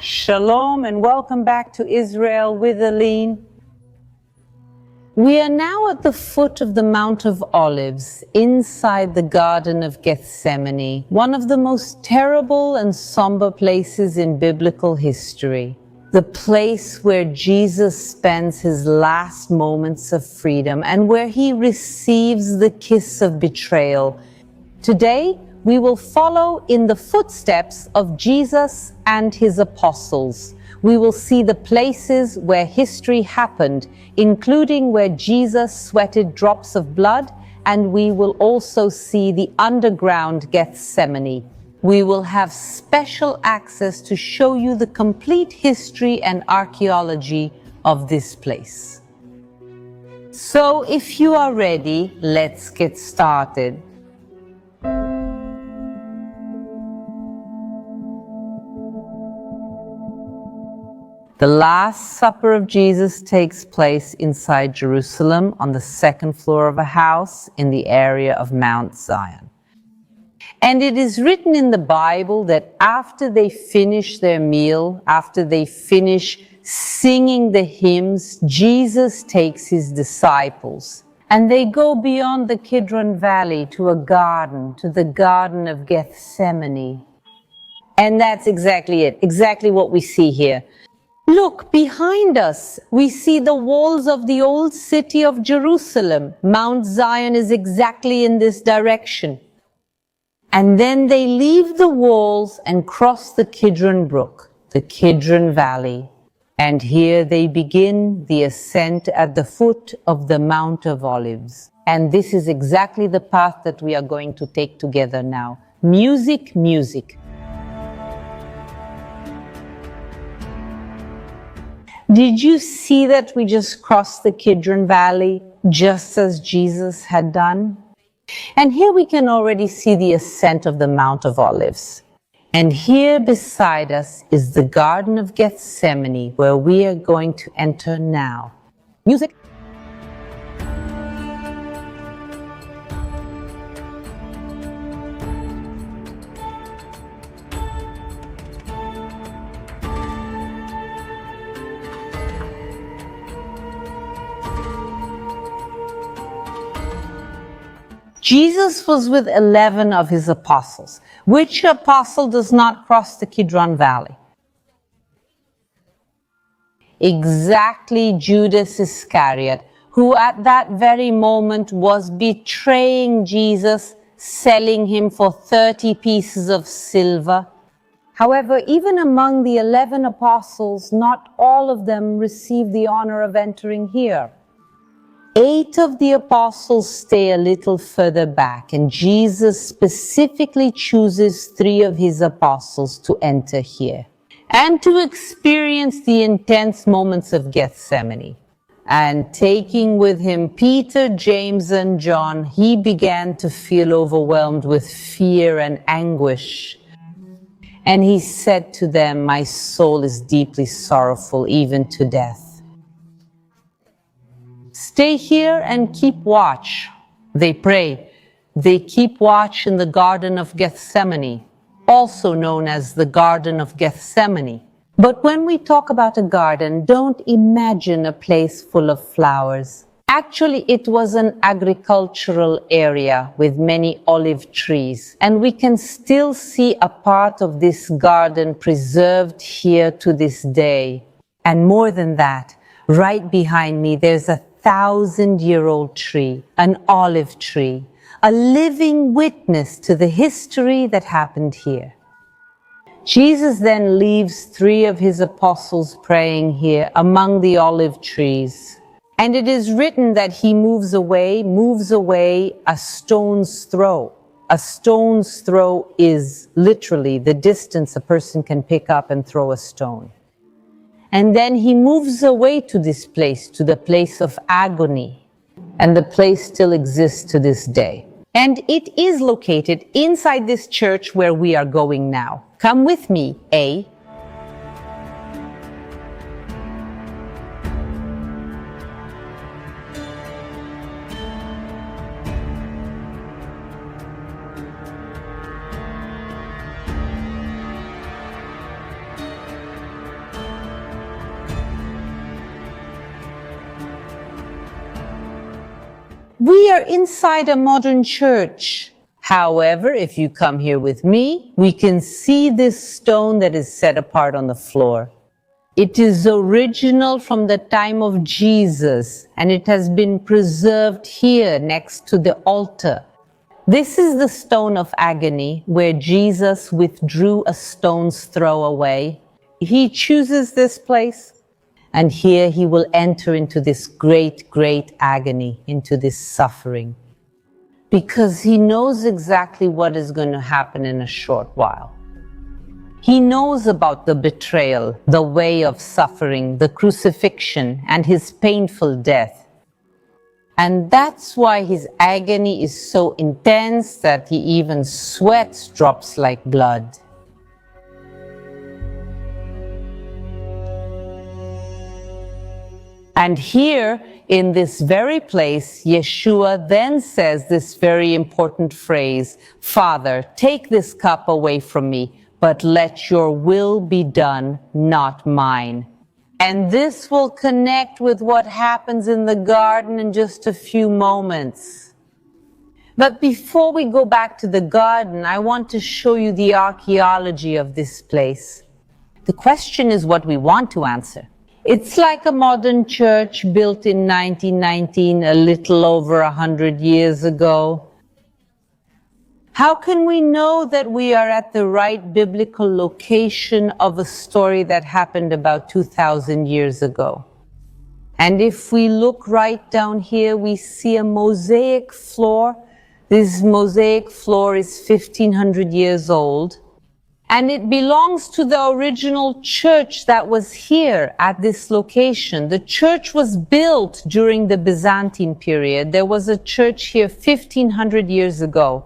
Shalom and welcome back to Israel with Aline. We are now at the foot of the Mount of Olives, inside the Garden of Gethsemane, one of the most terrible and somber places in biblical history. The place where Jesus spends his last moments of freedom and where he receives the kiss of betrayal. Today, we will follow in the footsteps of Jesus and his apostles. We will see the places where history happened, including where Jesus sweated drops of blood, and we will also see the underground Gethsemane. We will have special access to show you the complete history and archaeology of this place. So if you are ready, let's get started. The Last Supper of Jesus takes place inside Jerusalem on the second floor of a house in the area of Mount Zion. And it is written in the Bible that after they finish their meal, after they finish singing the hymns, Jesus takes his disciples and they go beyond the Kidron Valley to a garden, to the Garden of Gethsemane. And that's exactly it, exactly what we see here. Look, behind us, we see the walls of the old city of Jerusalem. Mount Zion is exactly in this direction. And then they leave the walls and cross the Kidron Brook, the Kidron Valley. And here they begin the ascent at the foot of the Mount of Olives. And this is exactly the path that we are going to take together now. Music, music. Did you see that we just crossed the Kidron Valley, just as Jesus had done? And here we can already see the ascent of the Mount of Olives. And here beside us is the Garden of Gethsemane, where we are going to enter now. Music. Jesus was with 11 of his apostles. Which apostle does not cross the Kidron Valley? Exactly Judas Iscariot, who at that very moment was betraying Jesus, selling him for 30 pieces of silver. However, even among the 11 apostles, not all of them received the honor of entering here. 8 of the apostles stay a little further back, and Jesus specifically chooses 3 of his apostles to enter here and to experience the intense moments of Gethsemane. And taking with him Peter, James, and John, he began to feel overwhelmed with fear and anguish. And he said to them, "My soul is deeply sorrowful, even to death. Stay here and keep watch." They pray. They keep watch in the Garden of Gethsemane, also known as the Garden of Gethsemane. But when we talk about a garden, don't imagine a place full of flowers. Actually, it was an agricultural area with many olive trees, and we can still see a part of this garden preserved here to this day. And more than that, right behind me, there's a 1,000-year-old tree, an olive tree, a living witness to the history that happened here. Jesus then leaves 3 of his apostles praying here among the olive trees. And it is written that he moves away a stone's throw. A stone's throw is literally the distance a person can pick up and throw a stone. And then he moves away to this place, to the place of agony. And the place still exists to this day. And it is located inside this church where we are going now. Come with me, A. We are inside a modern church. However, if you come here with me, we can see this stone that is set apart on the floor. It is original from the time of Jesus, and it has been preserved here next to the altar. This is the stone of agony where Jesus withdrew a stone's throw away. He chooses this place, and here he will enter into this great, great agony, into this suffering, because he knows exactly what is going to happen in a short while. He knows about the betrayal, the way of suffering, the crucifixion, and his painful death. And that's why his agony is so intense that he even sweats drops like blood. And here, in this very place, Yeshua then says this very important phrase, "Father, take this cup away from me, but let your will be done, not mine." And this will connect with what happens in the garden in just a few moments. But before we go back to the garden, I want to show you the archaeology of this place. The question is what we want to answer. It's like a modern church built in 1919, a little over 100 years ago. How can we know that we are at the right biblical location of a story that happened about 2,000 years ago? And if we look right down here, we see a mosaic floor. This mosaic floor is 1,500 years old. And it belongs to the original church that was here at this location. The church was built during the Byzantine period. There was a church here 1,500 years ago.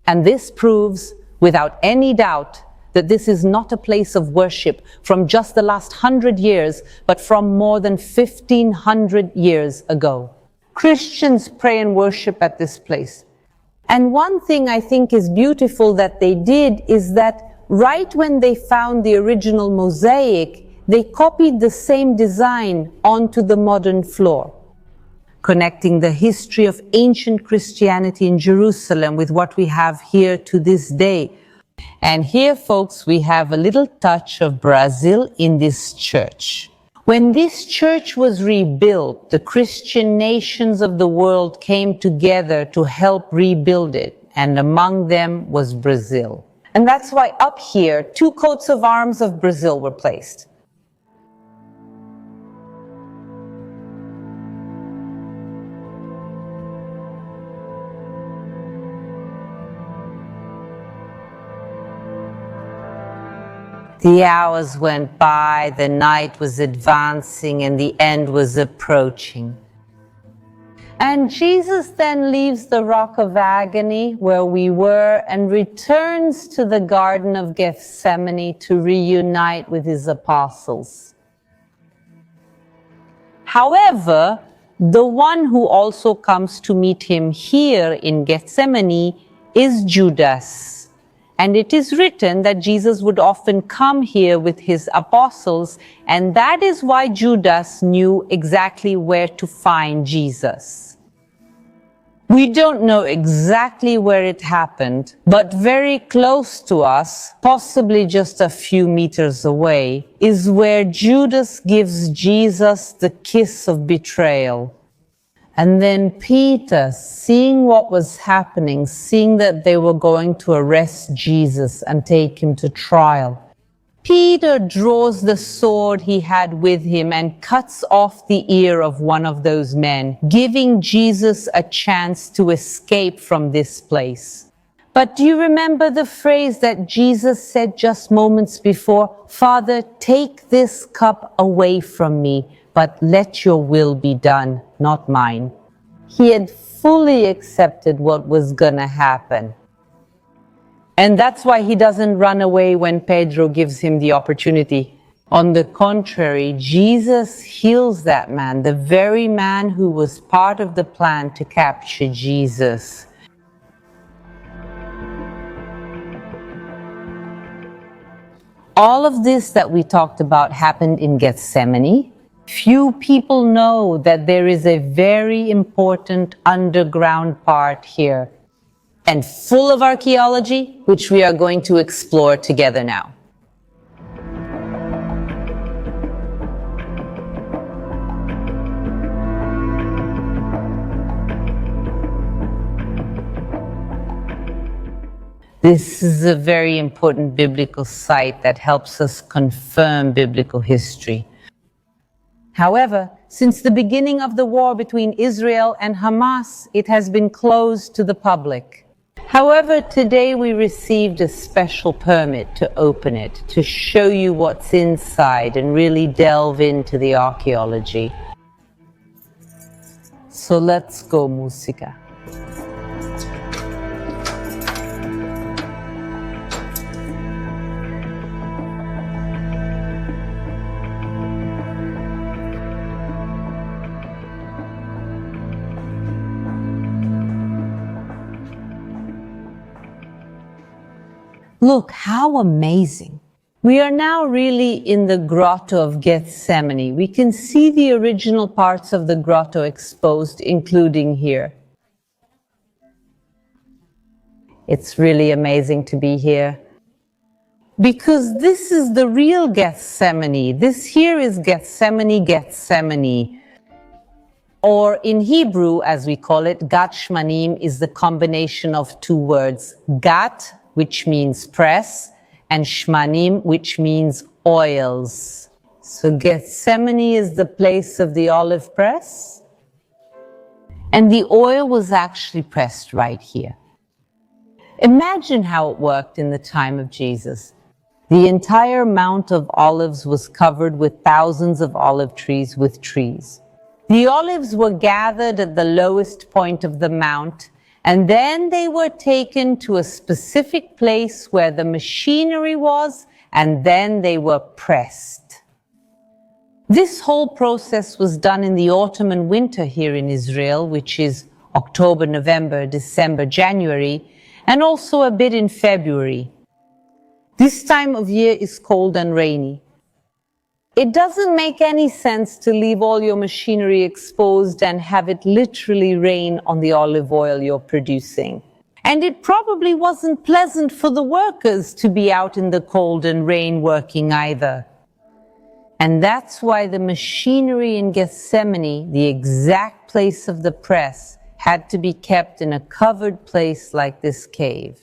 And this proves, without any doubt, that this is not a place of worship from just the last 100 years, but from more than 1,500 years ago. Christians pray and worship at this place. And one thing I think is beautiful that they did is that right when they found the original mosaic, they copied the same design onto the modern floor, connecting the history of ancient Christianity in Jerusalem with what we have here to this day. And here, folks, we have a little touch of Brazil in this church. When this church was rebuilt, the Christian nations of the world came together to help rebuild it, and among them was Brazil. And that's why up here, 2 coats of arms of Brazil were placed. The hours went by, the night was advancing, and the end was approaching. And Jesus then leaves the Rock of Agony, where we were, and returns to the Garden of Gethsemane to reunite with his apostles. However, the one who also comes to meet him here in Gethsemane is Judas. And it is written that Jesus would often come here with his apostles, and that is why Judas knew exactly where to find Jesus. We don't know exactly where it happened, but very close to us, possibly just a few meters away, is where Judas gives Jesus the kiss of betrayal. And then Peter, seeing what was happening, seeing that they were going to arrest Jesus and take him to trial, Peter draws the sword he had with him and cuts off the ear of one of those men, giving Jesus a chance to escape from this place. But do you remember the phrase that Jesus said just moments before? "Father, take this cup away from me, but let your will be done, not mine." He had fully accepted what was going to happen. And that's why he doesn't run away when Pedro gives him the opportunity. On the contrary, Jesus heals that man, the very man who was part of the plan to capture Jesus. All of this that we talked about happened in Gethsemane, Few people know that there is a very important underground part here, and full of archaeology, which we are going to explore together now. This is a very important biblical site that helps us confirm biblical history. However, since the beginning of the war between Israel and Hamas, it has been closed to the public. However, today we received a special permit to open it, to show you what's inside and really delve into the archaeology. So let's go, musica. Look, how amazing. We are now really in the Grotto of Gethsemane. We can see the original parts of the grotto exposed, including here. It's really amazing to be here, because this is the real Gethsemane. This here is Gethsemane, Gethsemane. Or in Hebrew, as we call it, Gat Shmanim is the combination of two words, Gat, which means press, and Shmanim, which means oils. So Gethsemane is the place of the olive press, and the oil was actually pressed right here. Imagine how it worked in the time of Jesus. The entire Mount of Olives was covered with thousands of olive trees with trees. The olives were gathered at the lowest point of the mount, and then they were taken to a specific place where the machinery was, and then they were pressed. This whole process was done in the autumn and winter here in Israel, which is October, November, December, January, and also a bit in February. This time of year is cold and rainy. It doesn't make any sense to leave all your machinery exposed and have it literally rain on the olive oil you're producing. And it probably wasn't pleasant for the workers to be out in the cold and rain working either. And that's why the machinery in Gethsemane, the exact place of the press, had to be kept in a covered place like this cave.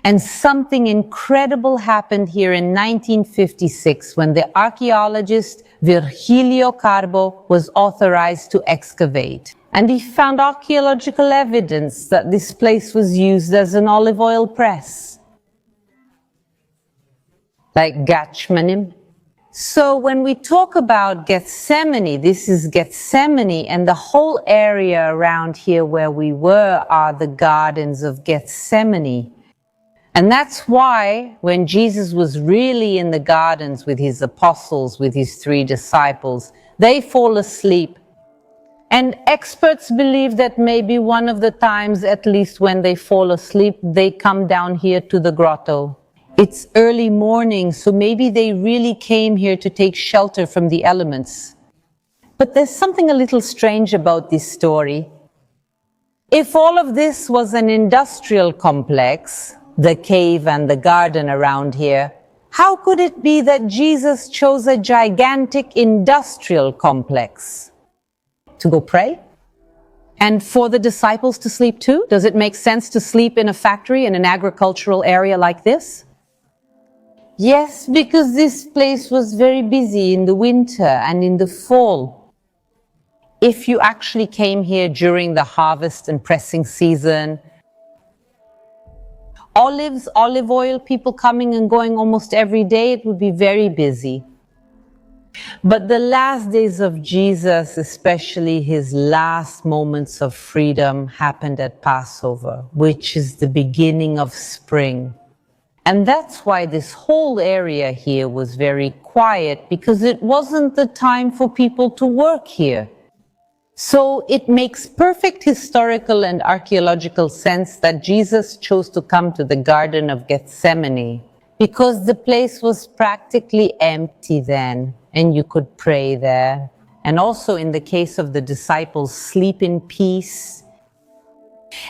And something incredible happened here in 1956 when the archaeologist Virgilio Carbo was authorized to excavate. And he found archaeological evidence that this place was used as an olive oil press, like Gat Shmanim. So when we talk about Gethsemane, this is Gethsemane, and the whole area around here where we were are the gardens of Gethsemane. And that's why when Jesus was really in the gardens with his apostles, with his 3 disciples, they fall asleep. And experts believe that maybe one of the times, at least when they fall asleep, they come down here to the grotto. It's early morning, so maybe they really came here to take shelter from the elements. But there's something a little strange about this story. If all of this was an industrial complex, the cave and the garden around here, how could it be that Jesus chose a gigantic industrial complex to go pray? And for the disciples to sleep too? Does it make sense to sleep in a factory in an agricultural area like this? Yes, because this place was very busy in the winter and in the fall. If you actually came here during the harvest and pressing season, olives, olive oil, people coming and going almost every day, it would be very busy. But the last days of Jesus, especially his last moments of freedom, happened at Passover, which is the beginning of spring. And that's why this whole area here was very quiet, because it wasn't the time for people to work here. So it makes perfect historical and archaeological sense that Jesus chose to come to the Garden of Gethsemane. because the place was practically empty then, and you could pray there. And also in the case of the disciples, sleep in peace.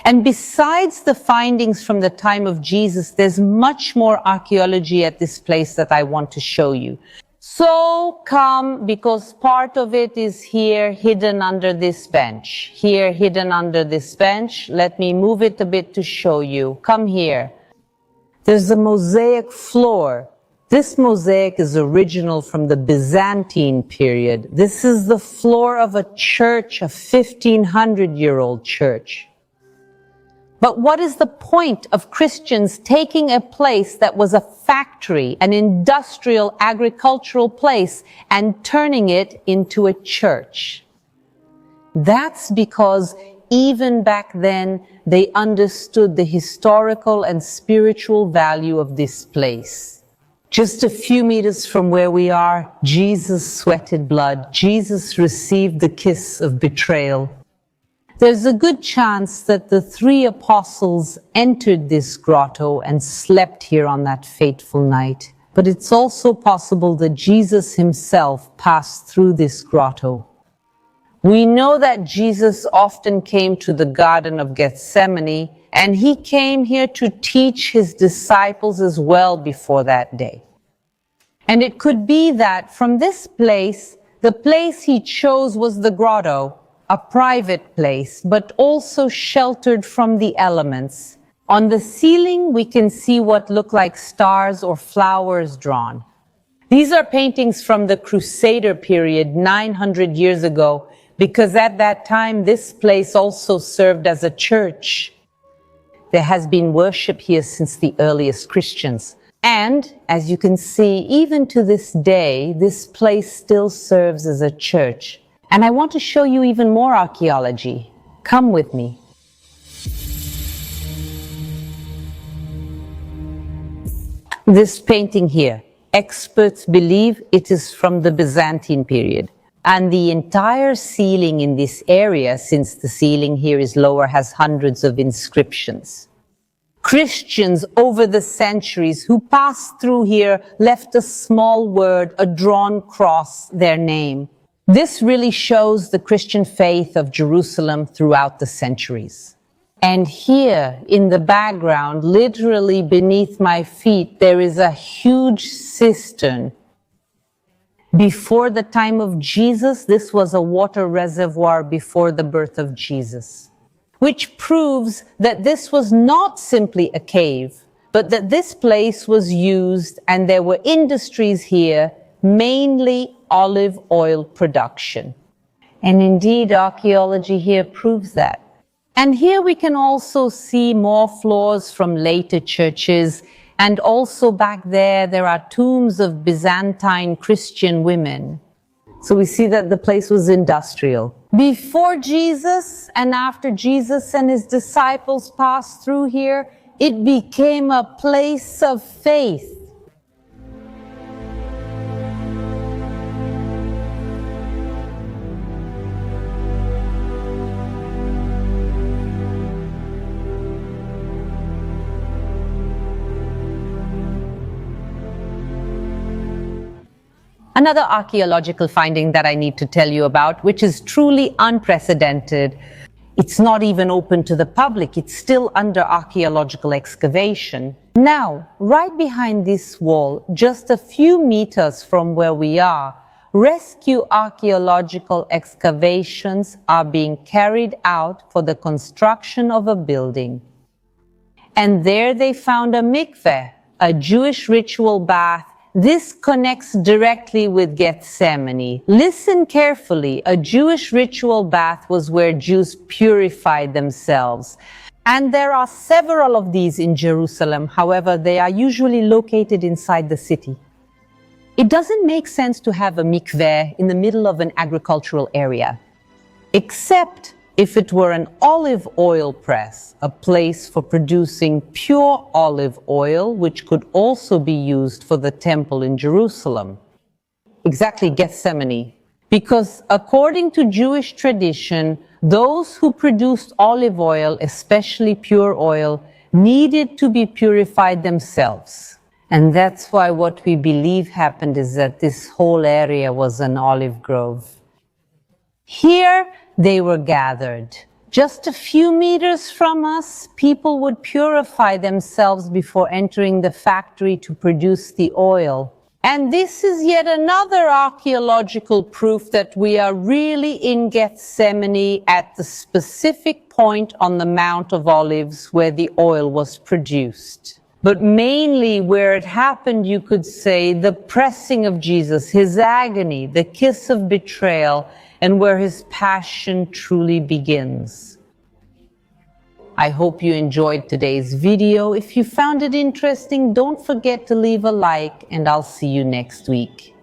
And besides the findings from the time of Jesus, there's much more archaeology at this place that I want to show you. So come, because part of it is here hidden under this bench. Here hidden under this bench. Let me move it a bit to show you. Come here. There's a mosaic floor. This mosaic is original from the Byzantine period. This is the floor of a church, a 1500-year-old church. But what is the point of Christians taking a place that was a factory, an industrial, agricultural place, and turning it into a church? That's because even back then, they understood the historical and spiritual value of this place. Just a few meters from where we are, Jesus sweated blood. Jesus received the kiss of betrayal. There's a good chance that the 3 apostles entered this grotto and slept here on that fateful night. But it's also possible that Jesus himself passed through this grotto. We know that Jesus often came to the Garden of Gethsemane, and he came here to teach his disciples as well before that day. And it could be that from this place, the place he chose was the grotto, a private place, but also sheltered from the elements. On the ceiling, we can see what look like stars or flowers drawn. These are paintings from the Crusader period, 900 years ago, because at that time, this place also served as a church. There has been worship here since the earliest Christians. And, as you can see, even to this day, this place still serves as a church. And I want to show you even more archaeology. Come with me. This painting here, experts believe it is from the Byzantine period. And the entire ceiling in this area, since the ceiling here is lower, has hundreds of inscriptions. Christians over the centuries who passed through here left a small word, a drawn cross, their name. This really shows the Christian faith of Jerusalem throughout the centuries. And here in the background, literally beneath my feet, there is a huge cistern. Before the time of Jesus, this was a water reservoir before the birth of Jesus, which proves that this was not simply a cave, but that this place was used and there were industries here, mainly olive oil production. And indeed, archaeology here proves that. And here we can also see more floors from later churches. And also back there are tombs of Byzantine Christian women. So we see that the place was industrial. Before Jesus and after Jesus and his disciples passed through here, it became a place of faith. Another archaeological finding that I need to tell you about, which is truly unprecedented. It's not even open to the public. It's still under archaeological excavation. Now, right behind this wall, just a few meters from where we are, rescue archaeological excavations are being carried out for the construction of a building. And there they found a mikveh, a Jewish ritual bath. This connects directly with Gethsemane. Listen carefully. A Jewish ritual bath was where Jews purified themselves. And there are several of these in Jerusalem. However, they are usually located inside the city. It doesn't make sense to have a mikveh in the middle of an agricultural area, except if it were an olive oil press, a place for producing pure olive oil, which could also be used for the temple in Jerusalem. Exactly, Gethsemane. Because according to Jewish tradition, those who produced olive oil, especially pure oil, needed to be purified themselves. And that's why what we believe happened is that this whole area was an olive grove. Here they were gathered. Just a few meters from us, people would purify themselves before entering the factory to produce the oil. And this is yet another archaeological proof that we are really in Gethsemane at the specific point on the Mount of Olives where the oil was produced. But mainly where it happened, you could say, the pressing of Jesus, his agony, the kiss of betrayal, and where his passion truly begins. I hope you enjoyed today's video. If you found it interesting, don't forget to leave a like, and I'll see you next week.